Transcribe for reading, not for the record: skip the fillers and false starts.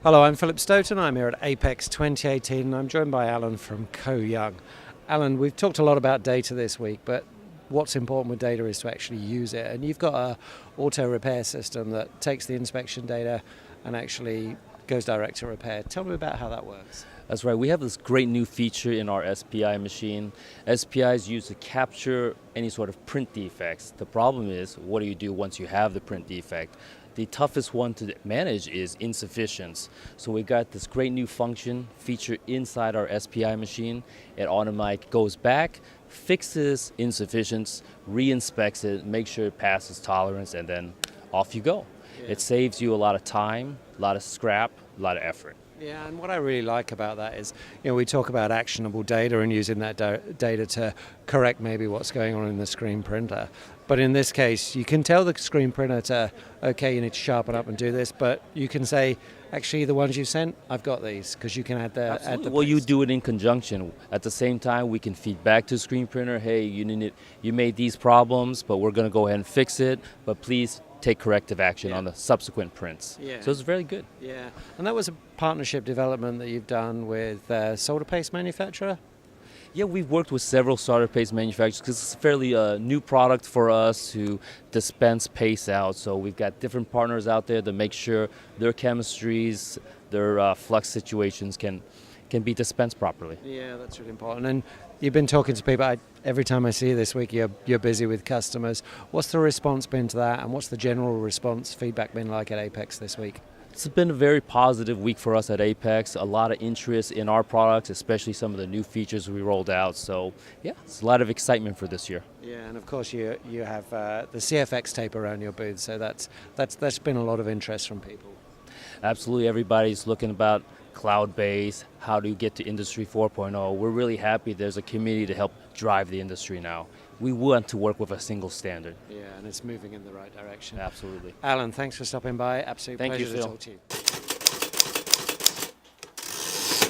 Hello, I'm Philip Stoten. I'm here at Apex 2018 and I'm joined by Alan from Koh Young. Alan, we've talked a lot about data this week, but what's important with data is to actually use it. And you've got a auto repair system that takes the inspection data and actually goes direct to repair. Tell me about how that works. That's right. We have this great new feature in our SPI machine. SPI is used to capture any sort of print defects. The problem is, what do you do once you have the print defect? The toughest one to manage is insufficiency. So we got this great new function feature inside our SPI machine. It automatically goes back, fixes insufficiency, re-inspects it, makes sure it passes tolerance, and then off you go. Yeah. It saves you a lot of time, a lot of scrap, a lot of effort. Yeah, and what I really like about that is, we talk about actionable data and using that data to correct maybe what's going on in the screen printer. But in this case, you can tell the screen printer okay, you need to sharpen up and do this, but you can say, actually, the ones you sent, I've got these, because you can add the well, you do it in conjunction. At the same time, we can feed back to the screen printer, hey, you made these problems, but we're going to go ahead and fix it, but please take corrective action on the subsequent prints. Yeah. So it's very good. Yeah, and that was a partnership development that you've done with a solder paste manufacturer? Yeah, we've worked with several solder paste manufacturers because it's a fairly new product for us to dispense paste out. So we've got different partners out there to make sure their chemistries, their flux situations can be dispensed properly. Yeah, that's really important. And you've been talking to people. Every time I see you this week, you're busy with customers. What's the response been to that, and what's the general response feedback been like at Apex this week? It's been a very positive week for us at Apex. A lot of interest in our products, especially some of the new features we rolled out. So, yeah, it's a lot of excitement for this year. Yeah, and of course you have the CFX tape around your booth, so that's been a lot of interest from people. Absolutely, everybody's looking about cloud-based, how do you get to Industry 4.0. We're really happy there's a community to help drive the industry now. We want to work with a single standard. Yeah, and it's moving in the right direction. Absolutely. Alan, thanks for stopping by. Absolute pleasure to talk to you.